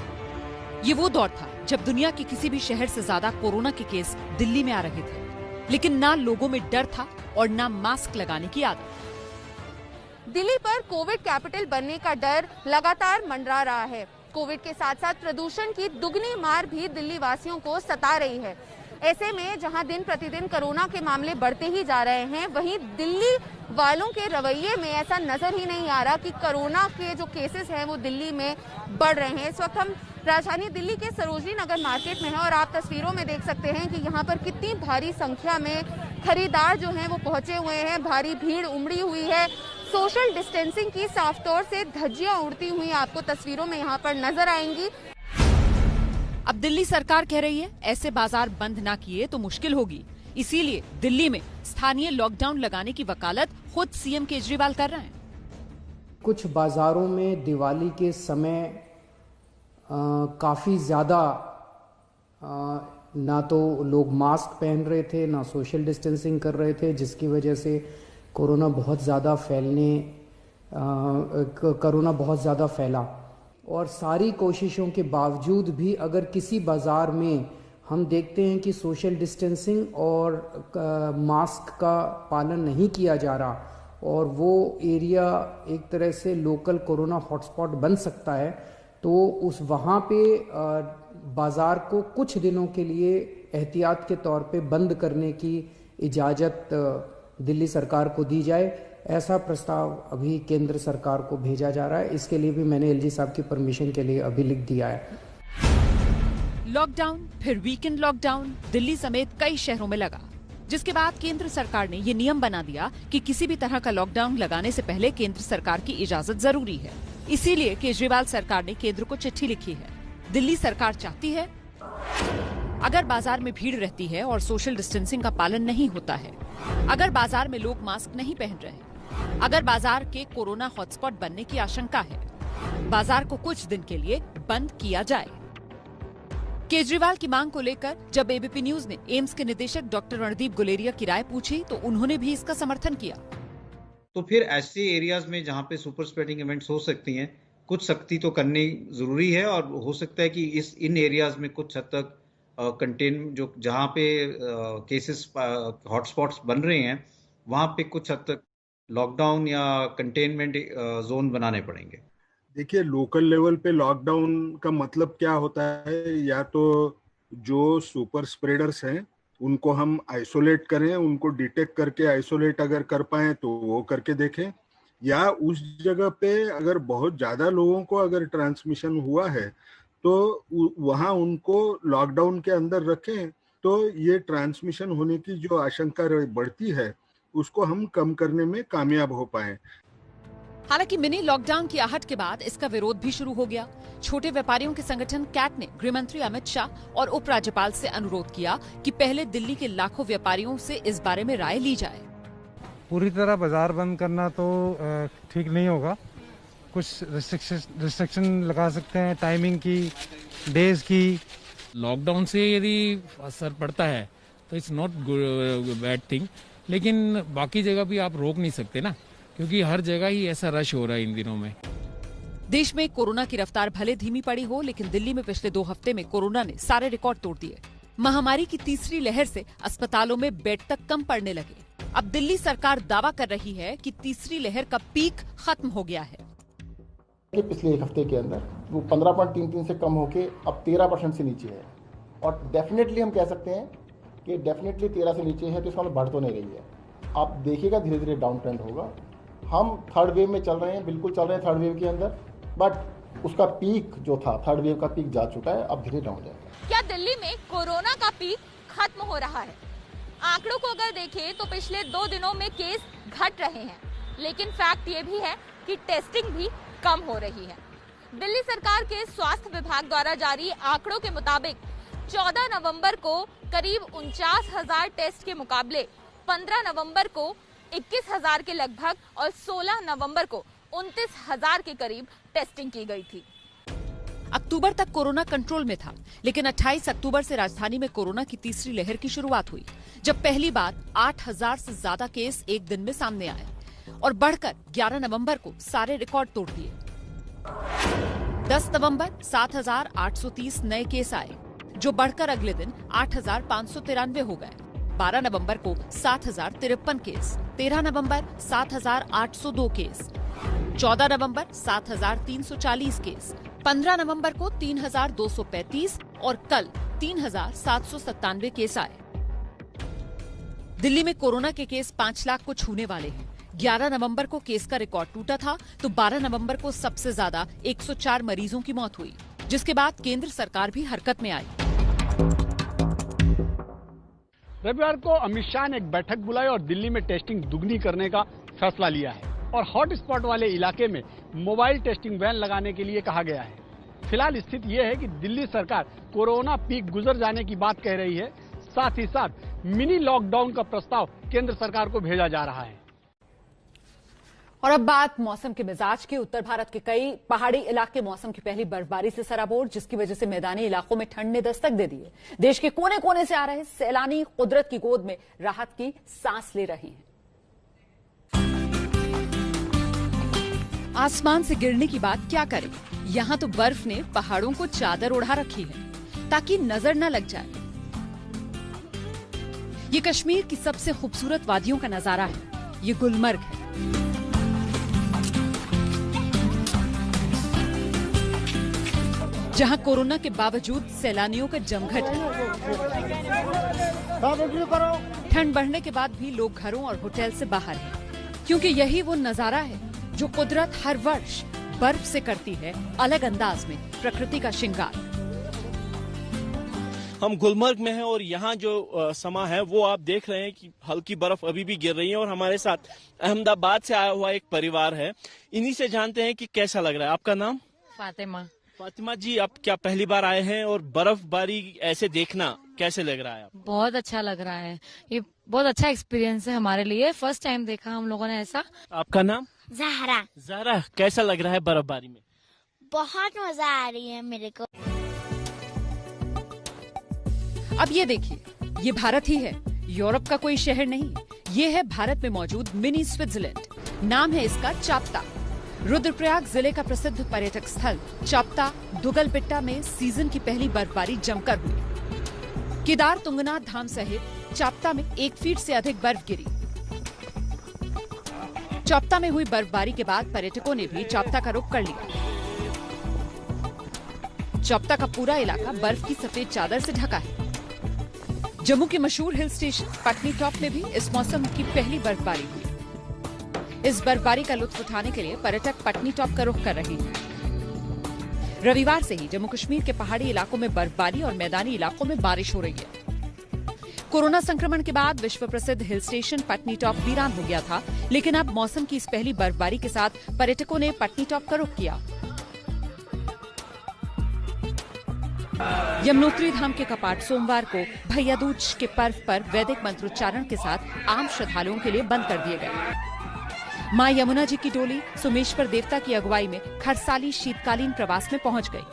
ये वो दौर था जब दुनिया के किसी भी शहर से ज्यादा कोरोना के केस दिल्ली में आ रहे थे, लेकिन ना लोगों में डर था और ना मास्क लगाने की आदत। दिल्ली पर कोविड कैपिटल बनने का डर लगातार मंडरा रहा है। कोविड के साथ साथ प्रदूषण की दुगनी मार भी दिल्ली वासियों को सता रही है। ऐसे में जहां दिन प्रतिदिन कोरोना के मामले बढ़ते ही जा रहे हैं, वहीं दिल्ली वालों के रवैये में ऐसा नजर ही नहीं आ रहा कि कोरोना के जो केसेस हैं वो दिल्ली में बढ़ रहे हैं। इस वक्त हम राजधानी दिल्ली के सरोजनी नगर मार्केट में हैं और आप तस्वीरों में देख सकते हैं कि यहाँ पर कितनी भारी संख्या में खरीदार जो हैं वो पहुंचे हुए हैं। भारी भीड़ उमड़ी हुई है। सोशल डिस्टेंसिंग की साफ तौर से धज्जियां उड़ती हुई आपको तस्वीरों में यहाँ पर नजर आएंगी। अब दिल्ली सरकार कह रही है ऐसे बाजार बंद ना किए तो मुश्किल होगी, इसीलिए दिल्ली में स्थानीय लॉकडाउन लगाने की वकालत खुद सीएम केजरीवाल कर रहे हैं। कुछ बाजारों में दिवाली के समय काफी ज्यादा ना तो लोग मास्क पहन रहे थे, ना सोशल डिस्टेंसिंग कर रहे थे, जिसकी वजह से कोरोना बहुत ज्यादा फैला। और सारी कोशिशों के बावजूद भी अगर किसी बाजार में हम देखते हैं कि सोशल डिस्टेंसिंग और मास्क का पालन नहीं किया जा रहा और वो एरिया एक तरह से लोकल कोरोना हॉटस्पॉट बन सकता है, तो उस वहाँ पे बाजार को कुछ दिनों के लिए एहतियात के तौर पे बंद करने की इजाज़त दिल्ली सरकार को दी जाए। ऐसा प्रस्ताव अभी केंद्र सरकार को भेजा जा रहा है। इसके लिए भी मैंने एलजी साहब की परमिशन के लिए अभी लिख दिया है। लॉकडाउन, फिर वीकेंड लॉकडाउन दिल्ली समेत कई शहरों में लगा, जिसके बाद केंद्र सरकार ने ये नियम बना दिया कि किसी भी तरह का लॉकडाउन लगाने से पहले केंद्र सरकार की इजाजत जरूरी है। इसीलिए केजरीवाल सरकार ने केंद्र को चिट्ठी लिखी है। दिल्ली सरकार चाहती है अगर बाजार में भीड़ रहती है और सोशल डिस्टेंसिंग का पालन नहीं होता है, अगर बाजार में लोग मास्क नहीं पहन रहे, अगर बाजार के कोरोना हॉटस्पॉट बनने की आशंका है, बाजार को कुछ दिन के लिए बंद किया जाए। केजरीवाल की मांग को लेकर जब एबीपी न्यूज ने एम्स के निदेशक डॉक्टर रणदीप गुलेरिया की राय पूछी तो उन्होंने भी इसका समर्थन किया। तो फिर ऐसे एरियाज में जहां पे सुपर स्प्रेडिंग इवेंट्स हो सकती हैं, कुछ सख्ती तो करनी जरूरी है और हो सकता है कि इन एरियाज में कुछ हद तक कंटेन जो जहां पे केसेस हॉटस्पॉट्स बन रहे हैं वहां पे कुछ हद तक लॉकडाउन या कंटेनमेंट जोन बनाने पड़ेंगे। देखिए, लोकल लेवल पे लॉकडाउन का मतलब क्या होता है, या तो जो सुपर स्प्रेडर्स हैं उनको हम आइसोलेट करें, उनको डिटेक्ट करके आइसोलेट अगर कर पाएं तो वो करके देखें, या उस जगह पे अगर बहुत ज़्यादा लोगों को अगर ट्रांसमिशन हुआ है तो वहां उनको लॉकडाउन के अंदर रखें तो ये ट्रांसमिशन होने की जो आशंका बढ़ती है उसको हम कम करने में कामयाब हो पाए। हालांकि मिनी लॉकडाउन की आहट के बाद इसका विरोध भी शुरू हो गया। छोटे व्यापारियों के संगठन कैट ने गृह मंत्री अमित शाह और उपराज्यपाल से अनुरोध किया कि पहले दिल्ली के लाखों व्यापारियों से इस बारे में राय ली जाए। पूरी तरह बाजार बंद करना तो ठीक नहीं होगा। कुछ रिस्ट्रिक्शन लगा सकते हैं, टाइमिंग की, डेज की। लॉकडाउन से यदि असर पड़ता है तो इट्स नॉट बैड थिंग, लेकिन बाकी जगह भी आप रोक नहीं सकते ना, क्योंकि हर जगह ही ऐसा रश हो रहा है इन दिनों में। देश में कोरोना की रफ्तार भले धीमी पड़ी हो, लेकिन दिल्ली में पिछले 2 हफ्ते में कोरोना ने सारे रिकॉर्ड तोड़ दिए। महामारी की तीसरी लहर से अस्पतालों में बेड तक कम पड़ने लगे। अब दिल्ली सरकार दावा कर रही है कि तीसरी लहर का पीक खत्म हो गया है। पिछले 1 हफ्ते के अंदर वो 15.33 से कम होके अब 13% से नीचे है, और डेफिनेटली हम कह सकते हैं कि डेफिनेटली 13 से नीचे है, तो इसका मतलब बढ़ तो नहीं रही है। आप देखिएगा धीरे धीरे डाउन ट्रेंड होगा। हम थर्ड वेव में चल रहे हैं, बिल्कुल चल रहे हैं थर्ड वेव के अंदर, बट उसका पीक जो था, थर्ड वेव का पीक जा चुका है, अब धीरे डाउन जाएगा। क्या दिल्ली में कोरोना का पीक खत्म हो रहा है? आंकड़ों को अगर देखें तो पिछले 2 दिनों में केस घट रहे हैं, लेकिन फैक्ट ये भी है कि टेस्टिंग भी कम हो रही है। दिल्ली सरकार के स्वास्थ्य विभाग द्वारा जारी आंकड़ों के मुताबिक 14 नवंबर को करीब 49,000 टेस्ट के मुकाबले 15 नवंबर को 21,000 के लगभग और 16 नवंबर को 29,000 के करीब टेस्टिंग की गई थी। अक्टूबर तक कोरोना कंट्रोल में था, लेकिन 28 अक्टूबर से राजधानी में कोरोना की तीसरी लहर की शुरुआत हुई, जब पहली बार 8,000 से ज्यादा केस एक दिन में सामने आए और बढ़कर 11 नवंबर को सारे रिकॉर्ड तोड़ दिए। 10 नवंबर 7,830 नए केस आए, जो बढ़कर अगले दिन 8,593 हो गए। 12 नवंबर को 7,053 केस, 13 नवंबर 7,802 केस, 14 नवंबर 7,340 केस, 15 नवंबर को 3,235 और कल 3,797 केस आए। दिल्ली में कोरोना के केस 5 लाख को छूने वाले हैं। 11 नवंबर को केस का रिकॉर्ड टूटा था, तो 12 नवंबर को सबसे ज्यादा 104 मरीजों की मौत हुई, जिसके बाद केंद्र सरकार भी हरकत में आई। रविवार को अमित शाह ने एक बैठक बुलाई और दिल्ली में टेस्टिंग दुगनी करने का फैसला लिया है और हॉट स्पॉट वाले इलाके में मोबाइल टेस्टिंग वैन लगाने के लिए कहा गया है। फिलहाल स्थिति यह है कि दिल्ली सरकार कोरोना पीक गुजर जाने की बात कह रही है, साथ ही साथ मिनी लॉकडाउन का प्रस्ताव केंद्र सरकार को भेजा जा रहा है। और अब बात मौसम के मिजाज की। उत्तर भारत के कई पहाड़ी इलाके मौसम की पहली बर्फबारी से सराबोर, जिसकी वजह से मैदानी इलाकों में ठंड ने दस्तक दे दी है। देश के कोने कोने से आ रहे सैलानी कुदरत की गोद में राहत की सांस ले रहे हैं। आसमान से गिरने की बात क्या करें, यहाँ तो बर्फ ने पहाड़ों को चादर ओढ़ा रखी है ताकि नजर न लग जाए। ये कश्मीर की सबसे खूबसूरत वादियों का नजारा है। ये गुलमर्ग है। जहां कोरोना के बावजूद सैलानियों का जमघट है। ठंड बढ़ने के बाद भी लोग घरों और होटल से बाहर हैं, क्योंकि यही वो नजारा है जो कुदरत हर वर्ष बर्फ से करती है अलग अंदाज में प्रकृति का श्रृंगार। हम गुलमर्ग में हैं और यहाँ जो समा है वो आप देख रहे हैं कि हल्की बर्फ अभी भी गिर रही है और हमारे साथ अहमदाबाद से आया हुआ एक परिवार है। इन्हीं से जानते हैं कि कैसा लग रहा है। आपका नाम? फातिमा। फातिमा जी, आप क्या पहली बार आए हैं और बर्फबारी ऐसे देखना कैसे लग रहा है आपको? बहुत अच्छा लग रहा है, ये बहुत अच्छा एक्सपीरियंस है हमारे लिए। फर्स्ट टाइम देखा हम लोगों ने ऐसा। आपका नाम? जहरा। जहरा, कैसा लग रहा है बर्फबारी में? बहुत मजा आ रही है मेरे को। अब ये देखिए, ये भारत ही है, यूरोप का कोई शहर नहीं। ये है भारत में मौजूद मिनी स्विट्जरलैंड। नाम है इसका चाप्ता। रुद्रप्रयाग जिले का प्रसिद्ध पर्यटक स्थल चाप्ता दुगलपिट्टा में सीजन की पहली बर्फबारी जमकर हुई। केदार तुंगनाथ धाम सहित चाप्ता में 1 फीट से अधिक बर्फ गिरी। चाप्ता में हुई बर्फबारी के बाद पर्यटकों ने भी चाप्ता का रुख कर लिया। चाप्ता का पूरा इलाका बर्फ की सफेद चादर से ढका है। जम्मू के मशहूर हिल स्टेशन पटनी टॉप में भी इस मौसम की पहली बर्फबारी हुई। इस बर्फबारी का लुत्फ उठाने के लिए पर्यटक पटनी टॉप का रुख कर रहे हैं। रविवार से ही जम्मू कश्मीर के पहाड़ी इलाकों में बर्फबारी और मैदानी इलाकों में बारिश हो रही है। कोरोना संक्रमण के बाद विश्व प्रसिद्ध हिल स्टेशन पटनी टॉप वीरान हो गया था, लेकिन अब मौसम की इस पहली बर्फबारी के साथ पर्यटकों ने पटनी टॉप का रुख किया। यमुनोत्री धाम के कपाट सोमवार को भैया दूज के पर्व पर वैदिक मंत्रोच्चारण के साथ आम श्रद्धालुओं के लिए बंद कर दिए गए। मां यमुना जी की डोली सोमेश्वर देवता की अगुवाई में खरसाली शीतकालीन प्रवास में पहुंच गई।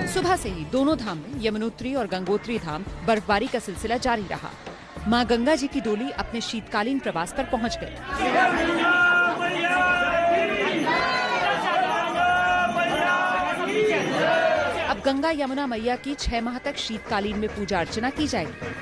सुबह से ही दोनों धाम में यमुनोत्री और गंगोत्री धाम बर्फबारी का सिलसिला जारी रहा। मां गंगा जी की डोली अपने शीतकालीन प्रवास पर पहुंच गई। अब गंगा यमुना मैया की 6 माह तक शीतकालीन में पूजा अर्चना की जाएगी।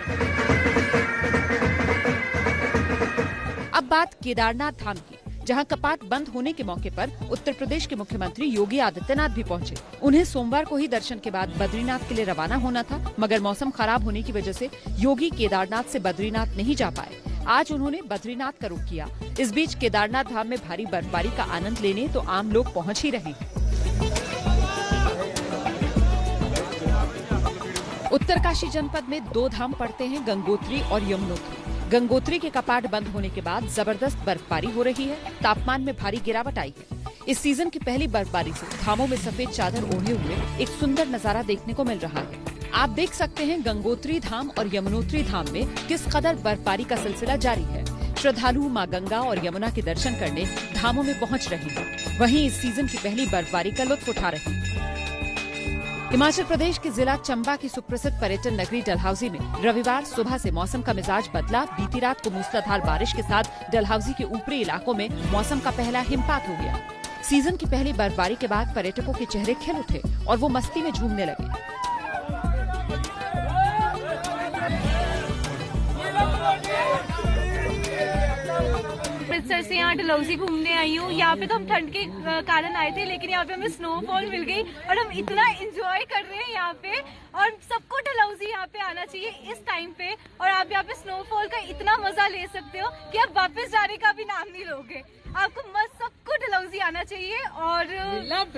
अब बात केदारनाथ धाम की, जहां कपाट बंद होने के मौके पर उत्तर प्रदेश के मुख्यमंत्री योगी आदित्यनाथ भी पहुंचे। उन्हें सोमवार को ही दर्शन के बाद बद्रीनाथ के लिए रवाना होना था, मगर मौसम खराब होने की वजह से योगी केदारनाथ से बद्रीनाथ नहीं जा पाए। आज उन्होंने बद्रीनाथ का रुख किया। इस बीच केदारनाथ धाम में भारी बर्फबारी का आनंद लेने तो आम लोग पहुंच ही रहे हैं। उत्तरकाशी जनपद में 2 धाम पड़ते हैं, गंगोत्री और यमुनोत्री। गंगोत्री के कपाट बंद होने के बाद जबरदस्त बर्फबारी हो रही है। तापमान में भारी गिरावट आई है। इस सीजन की पहली बर्फबारी से धामों में सफेद चादर ओढ़े हुए एक सुंदर नजारा देखने को मिल रहा है। आप देख सकते हैं गंगोत्री धाम और यमुनोत्री धाम में किस कदर बर्फबारी का सिलसिला जारी है। श्रद्धालु मां गंगा और यमुना के दर्शन करने धामों में पहुंच रहे हैं। वहीं इस सीजन की पहली बर्फबारी का लुत्फ उठा रहे हैं। हिमाचल प्रदेश के जिला चंबा की सुप्रसिद्ध पर्यटन नगरी डलहौजी में रविवार सुबह से मौसम का मिजाज बदला। बीती रात को मूसलाधार बारिश के साथ डलहौजी के ऊपरी इलाकों में मौसम का पहला हिमपात हो गया। सीजन की पहली बर्फबारी के बाद पर्यटकों के चेहरे खिल उठे और वो मस्ती में झूमने लगे। अमृतसर से यहाँ डलहौजी घूमने आई हूँ। यहाँ पे तो हम ठंड के कारण आए थे, लेकिन यहाँ पे हमें स्नोफॉल मिल गई और हम इतना एंजॉय कर रहे हैं यहाँ पे। और सबको डलहौजी यहाँ पे आना चाहिए इस टाइम पे, और आप यहाँ पे स्नोफॉल का इतना मजा ले सकते हो कि आप वापस जाने का भी नाम नहीं लोगे। आपको मस्त सबको डलहौजी आना चाहिए और we love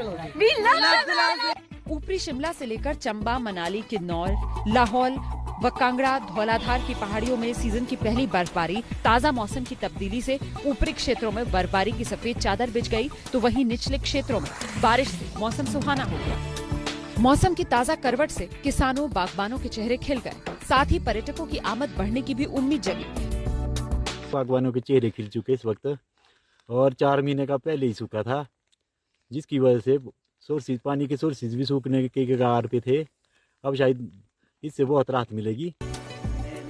डलहौजी। ऊपरी शिमला से लेकर चंबा, मनाली, किन्नौर, लाहौल व कांगड़ा, धौलाधार की पहाड़ियों में सीजन की पहली बर्फबारी, ताजा मौसम की तब्दीली से ऊपरी क्षेत्रों में बर्फबारी की सफेद चादर बिछ गई, तो वहीं निचले क्षेत्रों में बारिश से मौसम सुहाना हो गया। मौसम की ताजा करवट से किसानों, बागबानों के चेहरे खिल गए। साथ ही पर्यटकों की आमद बढ़ने की भी उम्मीद जगी। बागबानों के चेहरे खिल चुके इस वक्त, और 4 महीने का पहले ही सूखा था, जिसकी वजह से सोर्सेज, पानी के सोर्सेज भी सूखने के कगार पे थे। अब शायद इससे बहुत राहत मिलेगी।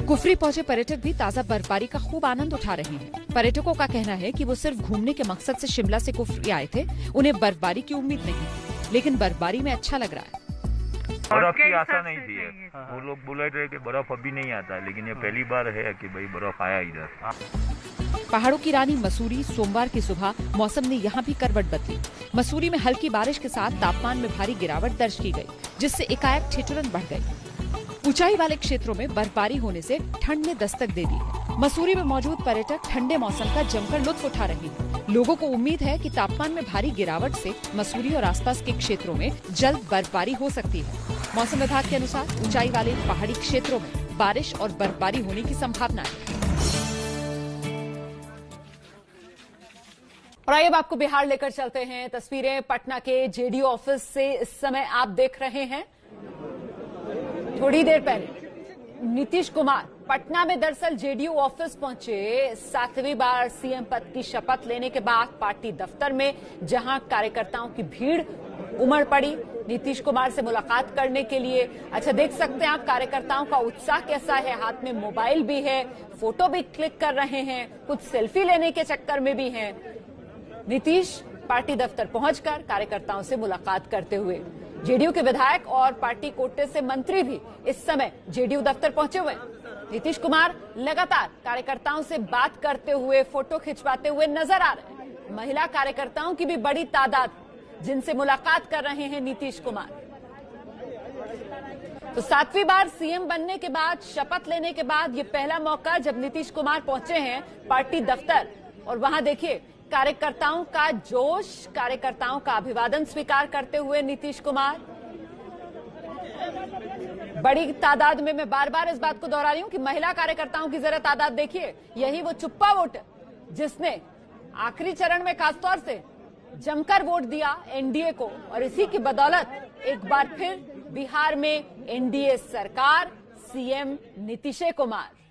कुफरी पहुंचे पर्यटक भी ताजा बर्फबारी का खूब आनंद उठा रहे हैं। पर्यटकों का कहना है कि वो सिर्फ घूमने के मकसद से शिमला से कुफरी आए थे, उन्हें बर्फबारी की उम्मीद नहीं थी, लेकिन बर्फबारी में अच्छा लग रहा है। बर्फ की आशा नहीं थी। वो लोग बोल रहे कि बर्फ अभी नहीं आता, लेकिन ये पहली बार है कि भाई बर्फ आया इधर। पहाड़ों की रानी मसूरी, सोमवार की सुबह मौसम ने यहाँ भी करवट बदली। मसूरी में हल्की बारिश के साथ तापमान में भारी गिरावट दर्ज की गई, जिससे एकाएक ठिठुरन बढ़ गई। ऊंचाई वाले क्षेत्रों में बर्फबारी होने से ठंड ने दस्तक दे दी है। मसूरी में मौजूद पर्यटक ठंडे मौसम का जमकर लुत्फ उठा रहे हैं। लोगों को उम्मीद है कि तापमान में भारी गिरावट से मसूरी और आसपास के क्षेत्रों में जल्द बर्फबारी हो सकती है। मौसम विभाग के अनुसार ऊंचाई वाले पहाड़ी क्षेत्रों में बारिश और बर्फबारी होने की संभावना है। और आइए अब आपको बिहार लेकर चलते हैं। तस्वीरें पटना के जेडीयू ऑफिस से इस समय आप देख रहे हैं। थोड़ी देर पहले नीतीश कुमार पटना में दरअसल जेडीयू ऑफिस पहुंचे। 7वीं बार सीएम पद की शपथ लेने के बाद पार्टी दफ्तर में जहां कार्यकर्ताओं की भीड़ उमड़ पड़ी नीतीश कुमार से मुलाकात करने के लिए। अच्छा, देख सकते हैं आप कार्यकर्ताओं का उत्साह कैसा है। हाथ में मोबाइल भी है, फोटो भी क्लिक कर रहे हैं, कुछ सेल्फी लेने के चक्कर में भी हैं। नीतीश पार्टी दफ्तर पहुंचकर कार्यकर्ताओं से मुलाकात करते हुए। जेडीयू के विधायक और पार्टी कोटे से मंत्री भी इस समय जेडीयू दफ्तर पहुंचे हुए। नीतीश कुमार लगातार कार्यकर्ताओं से बात करते हुए, फोटो खिंचवाते हुए नजर आ रहे हैं। महिला कार्यकर्ताओं की भी बड़ी तादाद जिनसे मुलाकात कर रहे हैं नीतीश कुमार। तो 7वीं बार सीएम बनने के बाद, शपथ लेने के बाद ये पहला मौका जब नीतीश कुमार पहुंचे हैं पार्टी दफ्तर। और वहां देखिए कार्यकर्ताओं का जोश, कार्यकर्ताओं का अभिवादन स्वीकार करते हुए नीतीश कुमार। बड़ी तादाद में, मैं बार बार इस बात को दोहरा रही हूं कि महिला कार्यकर्ताओं की जरा तादाद देखिए। यही वो चुप्पा वोटर जिसने आखिरी चरण में खासतौर से जमकर वोट दिया एनडीए को, और इसी की बदौलत एक बार फिर बिहार में एनडीए सरकार, सीएम नीतीश कुमार।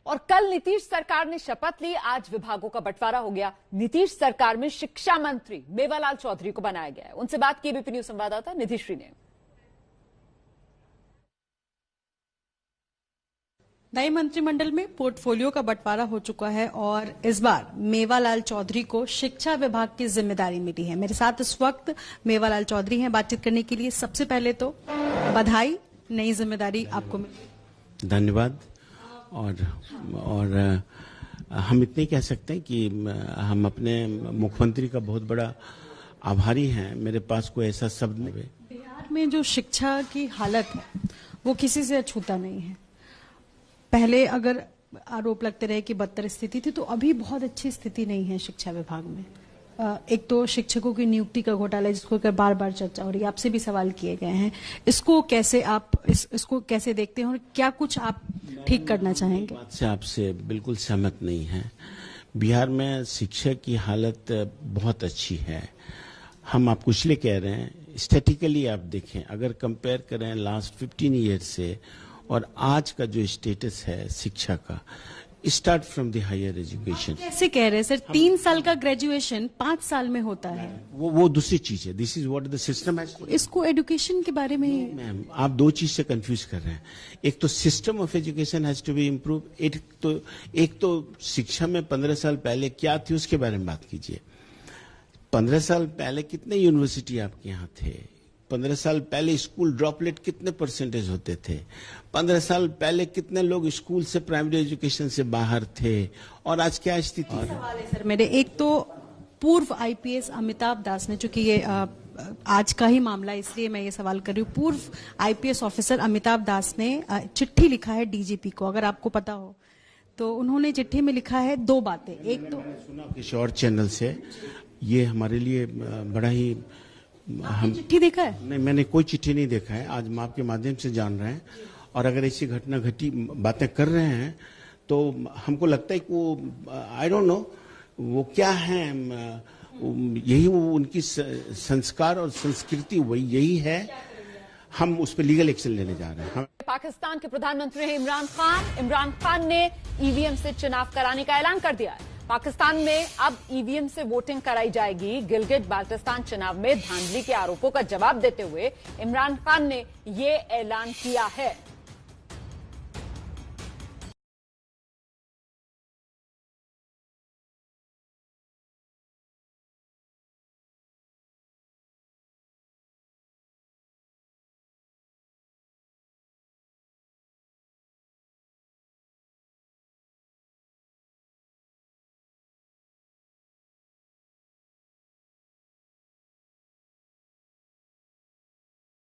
और कल नीतीश सरकार ने शपथ ली, आज विभागों का बंटवारा हो गया। नीतीश सरकार में शिक्षा मंत्री मेवालाल चौधरी को बनाया गया है। उनसे बात की एबीपी न्यूज संवाददाता निधिश्री ने। नए मंत्रिमंडल में पोर्टफोलियो का बंटवारा हो चुका है और इस बार मेवालाल चौधरी को शिक्षा विभाग की जिम्मेदारी मिली है। मेरे साथ इस वक्त मेवालाल चौधरी हैं बातचीत करने के लिए। सबसे पहले तो बधाई, नई जिम्मेदारी आपको मिली। धन्यवाद। और हम इतने कह सकते हैं कि हम अपने मुख्यमंत्री का बहुत बड़ा आभारी हैं। मेरे पास कोई ऐसा शब्द नहीं है। बिहार में जो शिक्षा की हालत है वो किसी से अछूता नहीं है। पहले अगर आरोप लगते रहे कि बदतर स्थिति थी, तो अभी बहुत अच्छी स्थिति नहीं है शिक्षा विभाग में। एक तो शिक्षकों की नियुक्ति का घोटाला जिसको बार बार चर्चा हो रही है, आपसे भी सवाल किए गए हैं। इसको कैसे आप इसको कैसे देखते हैं और क्या कुछ आप ठीक करना चाहेंगे? बात से आपसे बिल्कुल सहमत नहीं है। बिहार में शिक्षा की हालत बहुत अच्छी है। हम आप कुछ ले कह रहे हैं, स्टैटिकली आप देखें, अगर कंपेयर करें लास्ट 15 ईयर से और आज का जो स्टेटस है शिक्षा का, start from the higher education. कैसे कह रहे हैं सर? 3 साल का ग्रेजुएशन 5 साल में होता है। वो दूसरी चीज है। This is what the system है। इसको एजुकेशन के बारे में मैम आप दो चीज से कंफ्यूज कर रहे हैं। एक तो system of education has to be improve. एक तो शिक्षा में 15 साल पहले क्या थी उसके बारे में बात कीजिए। 15 साल पहले कितने यूनिवर्सिटी आपके यहाँ थे? 15 साल पहले स्कूल ड्रॉपलेट कितने परसेंटेज होते थे? 15 साल पहले कितने लोग स्कूल से, प्राइमरी एजुकेशन से बाहर थे? और आज क्या स्थिति है? सवाल है सर मेरे। एक तो पूर्व आईपीएस अमिताभ दास ने, चूंकि ये आज का ही मामला इसलिए मैं ये सवाल कर रही हूँ, पूर्व आईपीएस ऑफिसर अमिताभ दास ने चिट्ठी लिखा है डीजीपी को, अगर आपको पता हो तो। उन्होंने चिट्ठी में लिखा है 2 बातें। एक तो सुना किशोर चैनल से, ये हमारे लिए बड़ा ही, हम चिट्ठी देखा है? नहीं, मैंने कोई चिट्ठी नहीं देखा है। आज हम आपके माध्यम से जान रहे हैं। और अगर ऐसी घटना घटी बातें कर रहे हैं तो हमको लगता है कि वो आई डोंट नो वो क्या है, यही वो उनकी संस्कार और संस्कृति वही यही है। हम उस पर लीगल एक्शन लेने जा रहे हैं। पाकिस्तान के प्रधानमंत्री हैं इमरान खान ने ईवीएम से चुनाव कराने का ऐलान कर दिया है। पाकिस्तान में अब ईवीएम से वोटिंग कराई जाएगी। गिलगित बाल्टिस्तान चुनाव में धांधली के आरोपों का जवाब देते हुए इमरान खान ने ये ऐलान किया है।